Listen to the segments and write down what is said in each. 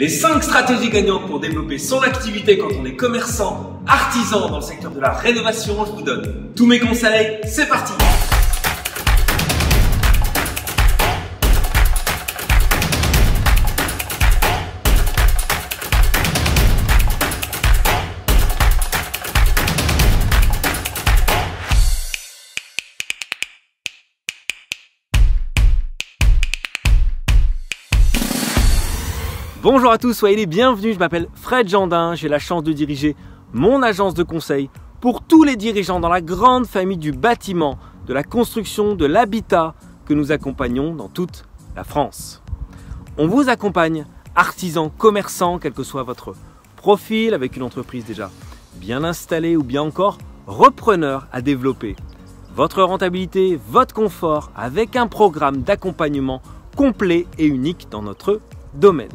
Les 5 stratégies gagnantes pour développer son activité quand on est commerçant, artisan dans le secteur de la rénovation. Je vous donne tous mes conseils, c'est parti! Bonjour à tous, soyez les bienvenus, je m'appelle Fred Jandin, j'ai la chance de diriger mon agence de conseil pour tous les dirigeants dans la grande famille du bâtiment, de la construction, de l'habitat que nous accompagnons dans toute la France. On vous accompagne, artisans, commerçants, quel que soit votre profil, avec une entreprise déjà bien installée ou bien encore repreneur à développer votre rentabilité, votre confort avec un programme d'accompagnement complet et unique dans notre domaine.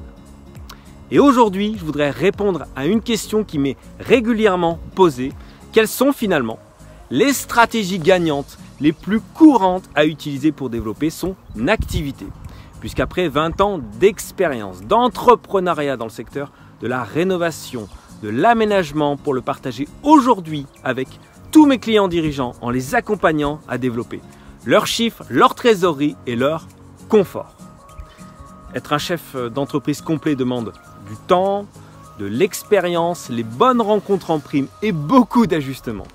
Et aujourd'hui, je voudrais répondre à une question qui m'est régulièrement posée. Quelles sont finalement les stratégies gagnantes les plus courantes à utiliser pour développer son activité? Puisqu'après 20 ans d'expérience, d'entrepreneuriat dans le secteur de la rénovation, de l'aménagement, pour le partager aujourd'hui avec tous mes clients dirigeants en les accompagnant à développer leurs chiffres, leur trésorerie et leur confort. Être un chef d'entreprise complet demande du temps, de l'expérience, les bonnes rencontres en prime et beaucoup d'ajustements.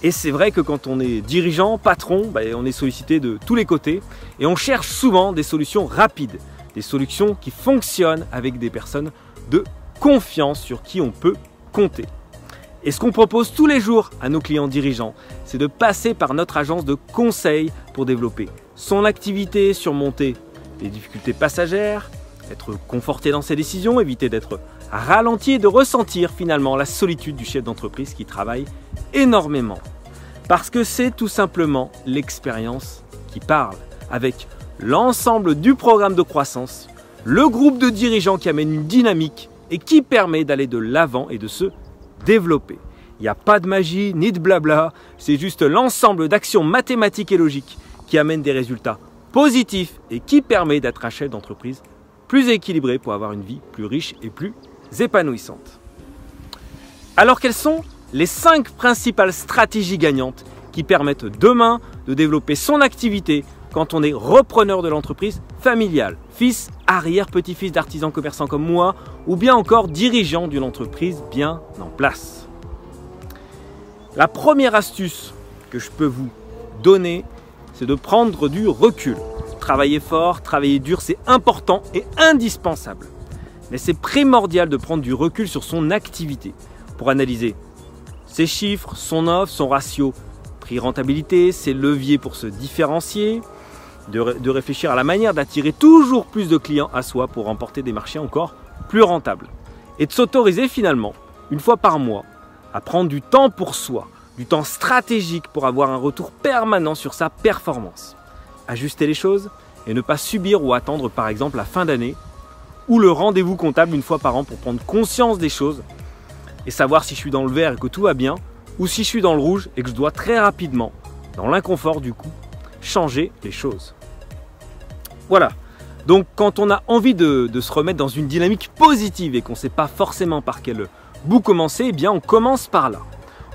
Et c'est vrai que quand on est dirigeant, patron, on est sollicité de tous les côtés et on cherche souvent des solutions rapides, des solutions qui fonctionnent avec des personnes de confiance sur qui on peut compter. Et ce qu'on propose tous les jours à nos clients dirigeants, c'est de passer par notre agence de conseil pour développer son activité, surmonter les difficultés passagères, être conforté dans ses décisions, éviter d'être ralenti et de ressentir finalement la solitude du chef d'entreprise qui travaille énormément. Parce que c'est tout simplement l'expérience qui parle, avec l'ensemble du programme de croissance, le groupe de dirigeants qui amène une dynamique et qui permet d'aller de l'avant et de se développer. Il n'y a pas de magie ni de blabla, c'est juste l'ensemble d'actions mathématiques et logiques qui amènent des résultats positifs et qui permet d'être un chef d'entreprise plus équilibré pour avoir une vie plus riche et plus épanouissante. Alors quelles sont les 5 principales stratégies gagnantes qui permettent demain de développer son activité quand on est repreneur de l'entreprise familiale, fils, arrière-petit-fils d'artisans commerçants comme moi ou bien encore dirigeant d'une entreprise bien en place? La première astuce que je peux vous donner, c'est de prendre du recul. Travailler fort, travailler dur, c'est important et indispensable. Mais c'est primordial de prendre du recul sur son activité pour analyser ses chiffres, son offre, son ratio prix-rentabilité, ses leviers pour se différencier, de réfléchir à la manière d'attirer toujours plus de clients à soi pour remporter des marchés encore plus rentables. Et de s'autoriser finalement, une fois par mois, à prendre du temps pour soi, du temps stratégique pour avoir un retour permanent sur sa performance. Ajuster les choses et ne pas subir ou attendre par exemple la fin d'année ou le rendez-vous comptable une fois par an pour prendre conscience des choses et savoir si je suis dans le vert et que tout va bien ou si je suis dans le rouge et que je dois très rapidement, dans l'inconfort du coup, changer les choses. Voilà, donc quand on a envie de se remettre dans une dynamique positive et qu'on ne sait pas forcément par quel bout commencer, eh bien on commence par là.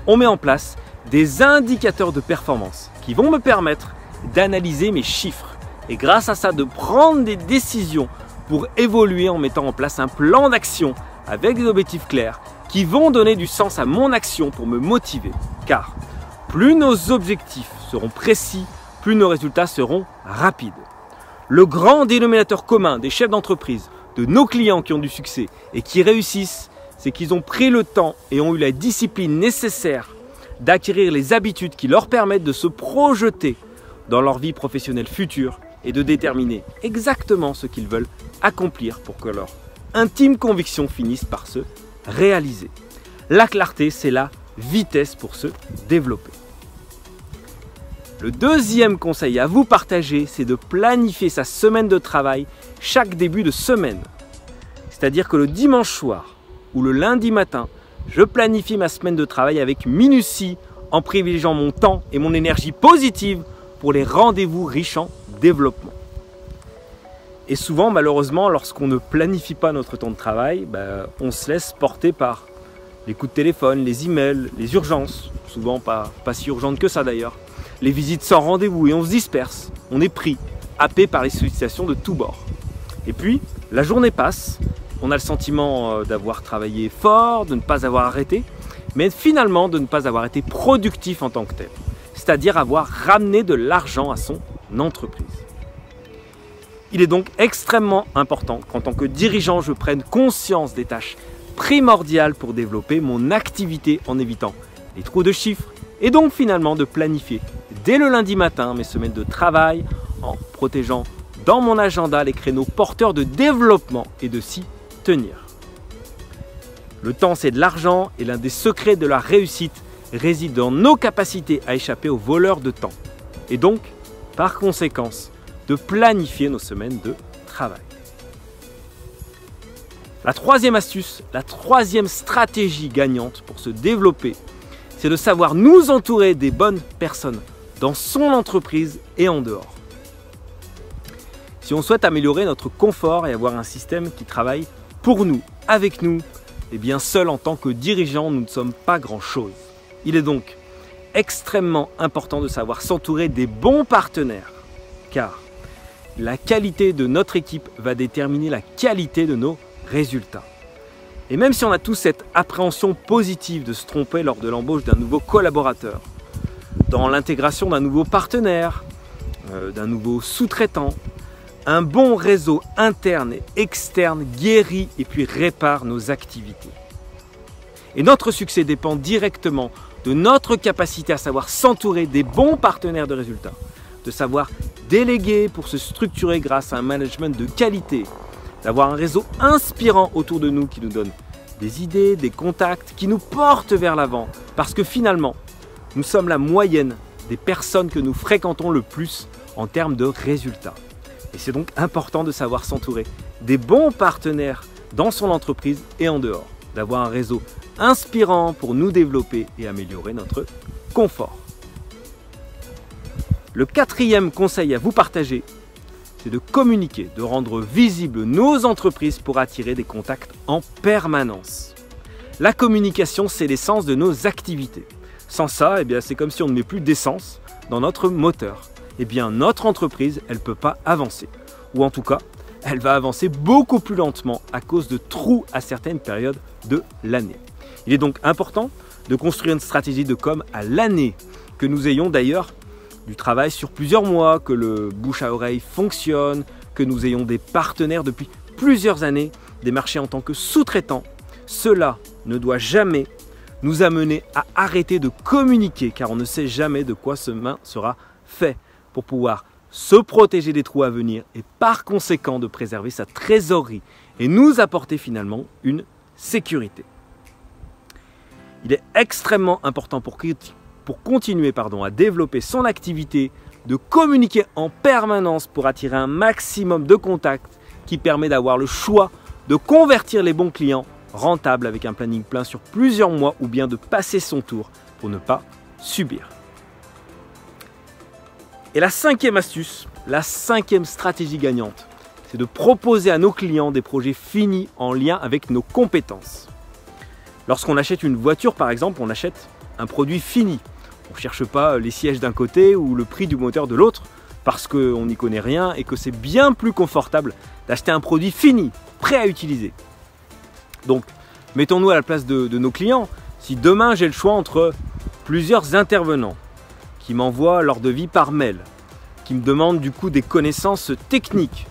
On met en place des indicateurs de performance qui vont me permettre d'analyser mes chiffres et grâce à ça de prendre des décisions pour évoluer en mettant en place un plan d'action avec des objectifs clairs qui vont donner du sens à mon action pour me motiver. Car plus nos objectifs seront précis, plus nos résultats seront rapides. Le grand dénominateur commun des chefs d'entreprise, de nos clients qui ont du succès et qui réussissent, c'est qu'ils ont pris le temps et ont eu la discipline nécessaire d'acquérir les habitudes qui leur permettent de se projeter dans leur vie professionnelle future et de déterminer exactement ce qu'ils veulent accomplir pour que leur intime conviction finisse par se réaliser. La clarté, c'est la vitesse pour se développer. Le deuxième conseil à vous partager, c'est de planifier sa semaine de travail chaque début de semaine. C'est-à-dire que le dimanche soir ou le lundi matin, je planifie ma semaine de travail avec minutie en privilégiant mon temps et mon énergie positive pour les rendez-vous riches en développement. Et souvent, malheureusement, lorsqu'on ne planifie pas notre temps de travail, on se laisse porter par les coups de téléphone, les emails, les urgences, souvent pas si urgentes que ça d'ailleurs, les visites sans rendez-vous et on se disperse, on est pris, happé par les sollicitations de tous bords. Et puis, la journée passe, on a le sentiment d'avoir travaillé fort, de ne pas avoir arrêté, mais finalement de ne pas avoir été productif en tant que tel, c'est-à-dire avoir ramené de l'argent à son entreprise. Il est donc extrêmement important qu'en tant que dirigeant, je prenne conscience des tâches primordiales pour développer mon activité en évitant les trous de chiffres et donc finalement de planifier dès le lundi matin mes semaines de travail en protégeant dans mon agenda les créneaux porteurs de développement et de s'y tenir. Le temps, c'est de l'argent et l'un des secrets de la réussite réside dans nos capacités à échapper aux voleurs de temps et donc, par conséquence, de planifier nos semaines de travail. La troisième astuce, la troisième stratégie gagnante pour se développer, c'est de savoir nous entourer des bonnes personnes dans son entreprise et en dehors. Si on souhaite améliorer notre confort et avoir un système qui travaille pour nous, avec nous, eh bien seul en tant que dirigeant, nous ne sommes pas grand-chose. Il est donc extrêmement important de savoir s'entourer des bons partenaires, car la qualité de notre équipe va déterminer la qualité de nos résultats. Et même si on a tous cette appréhension positive de se tromper lors de l'embauche d'un nouveau collaborateur, dans l'intégration d'un nouveau partenaire, d'un nouveau sous-traitant, un bon réseau interne et externe guérit et puis répare nos activités. Et notre succès dépend directement de notre capacité à savoir s'entourer des bons partenaires de résultats, de savoir déléguer pour se structurer grâce à un management de qualité, d'avoir un réseau inspirant autour de nous qui nous donne des idées, des contacts, qui nous portent vers l'avant. Parce que finalement, nous sommes la moyenne des personnes que nous fréquentons le plus en termes de résultats. Et c'est donc important de savoir s'entourer des bons partenaires dans son entreprise et en dehors, d'avoir un réseau inspirant pour nous développer et améliorer notre confort. Le quatrième conseil à vous partager, c'est de communiquer, de rendre visibles nos entreprises pour attirer des contacts en permanence. La communication, c'est l'essence de nos activités. Sans ça, c'est comme si on ne met plus d'essence dans notre moteur. Notre entreprise, elle ne peut pas avancer. Ou en tout cas, elle va avancer beaucoup plus lentement à cause de trous à certaines périodes de l'année. Il est donc important de construire une stratégie de com à l'année, que nous ayons d'ailleurs du travail sur plusieurs mois, que le bouche à oreille fonctionne, que nous ayons des partenaires depuis plusieurs années, des marchés en tant que sous-traitants. Cela ne doit jamais nous amener à arrêter de communiquer, car on ne sait jamais de quoi demain sera fait, pour pouvoir se protéger des trous à venir et par conséquent de préserver sa trésorerie et nous apporter finalement une sécurité. Il est extrêmement important pour continuer à développer son activité, de communiquer en permanence pour attirer un maximum de contacts qui permet d'avoir le choix de convertir les bons clients rentables avec un planning plein sur plusieurs mois ou bien de passer son tour pour ne pas subir. Et la cinquième astuce, la cinquième stratégie gagnante, c'est de proposer à nos clients des projets finis en lien avec nos compétences. Lorsqu'on achète une voiture par exemple, on achète un produit fini. On ne cherche pas les sièges d'un côté ou le prix du moteur de l'autre parce qu'on n'y connaît rien et que c'est bien plus confortable d'acheter un produit fini, prêt à utiliser. Donc, mettons-nous à la place de nos clients. Si demain j'ai le choix entre plusieurs intervenants qui m'envoient leur devis par mail, qui me demandent du coup des connaissances techniques,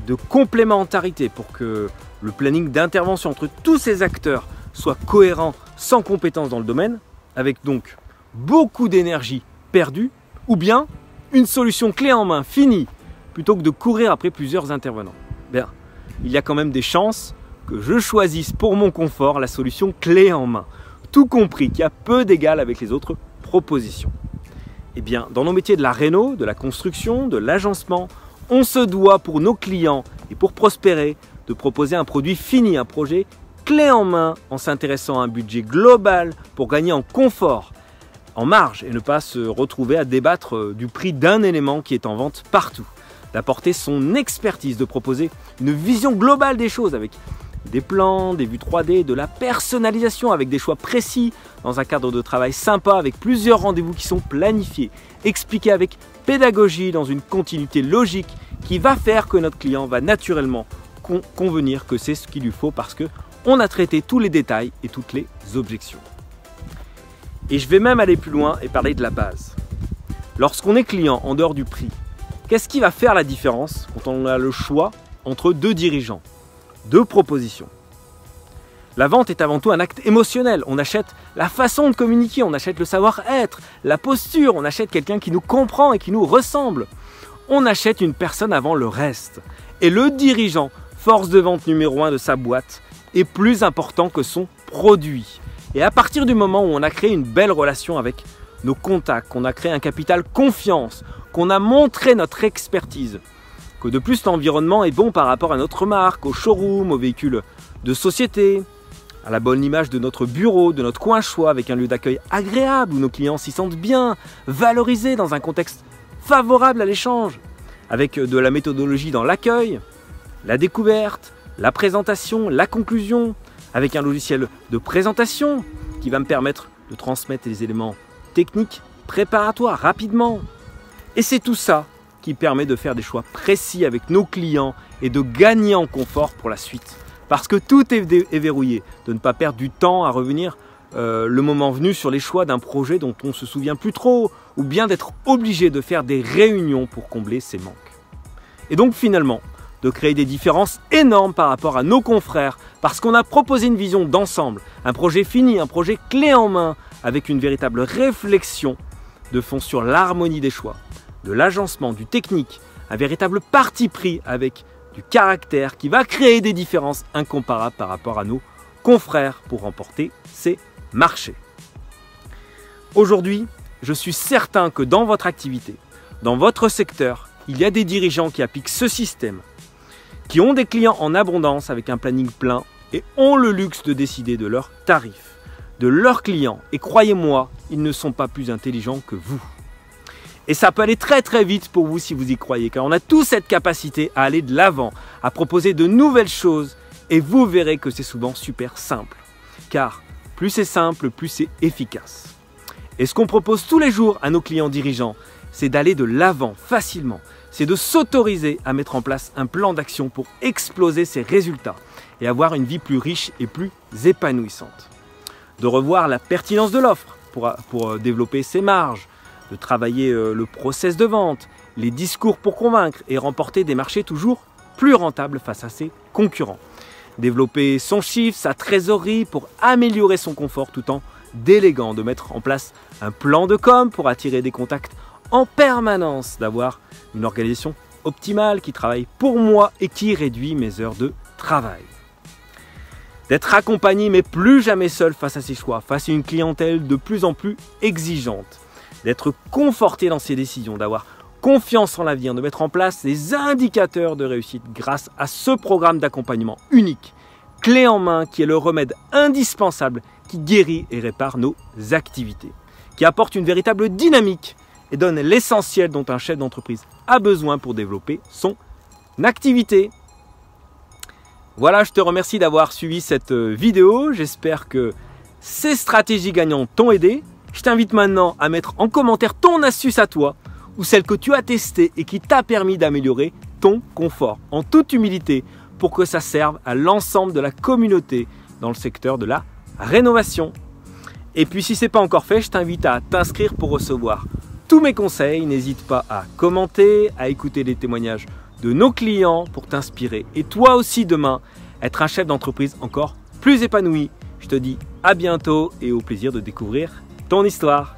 de complémentarité pour que le planning d'intervention entre tous ces acteurs soit cohérent, sans compétences dans le domaine, avec donc beaucoup d'énergie perdue, ou bien une solution clé en main, finie, plutôt que de courir après plusieurs intervenants. Il y a quand même des chances que je choisisse pour mon confort la solution clé en main, tout compris qu'il y a peu d'égal avec les autres propositions. Dans nos métiers de la réno, de la construction, de l'agencement, on se doit pour nos clients et pour prospérer de proposer un produit fini, un projet clé en main en s'intéressant à un budget global pour gagner en confort, en marge et ne pas se retrouver à débattre du prix d'un élément qui est en vente partout. d'apporter son expertise, de proposer une vision globale des choses avec des plans, des vues 3D, de la personnalisation avec des choix précis, dans un cadre de travail sympa avec plusieurs rendez-vous qui sont planifiés, expliqués avec pédagogie dans une continuité logique qui va faire que notre client va naturellement convenir que c'est ce qu'il lui faut parce qu'on a traité tous les détails et toutes les objections. Et je vais même aller plus loin et parler de la base. Lorsqu'on est client en dehors du prix, qu'est-ce qui va faire la différence quand on a le choix entre deux dirigeants, deux propositions? La vente est avant tout un acte émotionnel. On achète la façon de communiquer, on achète le savoir-être, la posture, on achète quelqu'un qui nous comprend et qui nous ressemble. On achète une personne avant le reste. Et le dirigeant, force de vente numéro 1 de sa boîte, est plus important que son produit. Et à partir du moment où on a créé une belle relation avec nos contacts, qu'on a créé un capital confiance, qu'on a montré notre expertise, que de plus l'environnement est bon par rapport à notre marque, au showroom, aux véhicules de société, à la bonne image de notre bureau, de notre coin choix, avec un lieu d'accueil agréable où nos clients s'y sentent bien, valorisés dans un contexte favorable à l'échange, avec de la méthodologie dans l'accueil, la découverte, la présentation, la conclusion, avec un logiciel de présentation qui va me permettre de transmettre les éléments techniques préparatoires rapidement. Et c'est tout ça qui permet de faire des choix précis avec nos clients et de gagner en confort pour la suite. Parce que tout est verrouillé, de ne pas perdre du temps à revenir le moment venu sur les choix d'un projet dont on ne se souvient plus trop, ou bien d'être obligé de faire des réunions pour combler ses manques. Et donc finalement, de créer des différences énormes par rapport à nos confrères, parce qu'on a proposé une vision d'ensemble, un projet fini, un projet clé en main, avec une véritable réflexion de fond sur l'harmonie des choix, de l'agencement, du technique, un véritable parti pris avec du caractère qui va créer des différences incomparables par rapport à nos confrères pour remporter ces marchés. Aujourd'hui, je suis certain que dans votre activité, dans votre secteur, il y a des dirigeants qui appliquent ce système, qui ont des clients en abondance avec un planning plein et ont le luxe de décider de leurs tarifs, de leurs clients. Et croyez-moi, ils ne sont pas plus intelligents que vous. Et ça peut aller très très vite pour vous si vous y croyez, car on a tous cette capacité à aller de l'avant, à proposer de nouvelles choses, et vous verrez que c'est souvent super simple. Car plus c'est simple, plus c'est efficace. Et ce qu'on propose tous les jours à nos clients dirigeants, c'est d'aller de l'avant facilement. C'est de s'autoriser à mettre en place un plan d'action pour exploser ses résultats et avoir une vie plus riche et plus épanouissante. De revoir la pertinence de l'offre pour développer ses marges, de travailler le process de vente, les discours pour convaincre et remporter des marchés toujours plus rentables face à ses concurrents. Développer son chiffre, sa trésorerie pour améliorer son confort tout en déléguant, de mettre en place un plan de com pour attirer des contacts en permanence, d'avoir une organisation optimale qui travaille pour moi et qui réduit mes heures de travail. D'être accompagné mais plus jamais seul face à ses choix, face à une clientèle de plus en plus exigeante. D'être conforté dans ses décisions, d'avoir confiance en l'avenir, de mettre en place des indicateurs de réussite grâce à ce programme d'accompagnement unique, clé en main, qui est le remède indispensable qui guérit et répare nos activités, qui apporte une véritable dynamique et donne l'essentiel dont un chef d'entreprise a besoin pour développer son activité. Voilà, je te remercie d'avoir suivi cette vidéo. J'espère que ces stratégies gagnantes t'ont aidé. Je t'invite maintenant à mettre en commentaire ton astuce à toi ou celle que tu as testée et qui t'a permis d'améliorer ton confort en toute humilité pour que ça serve à l'ensemble de la communauté dans le secteur de la rénovation. Et puis si ce n'est pas encore fait, je t'invite à t'inscrire pour recevoir tous mes conseils. N'hésite pas à commenter, à écouter les témoignages de nos clients pour t'inspirer et toi aussi demain être un chef d'entreprise encore plus épanoui. Je te dis à bientôt et au plaisir de découvrir ton histoire.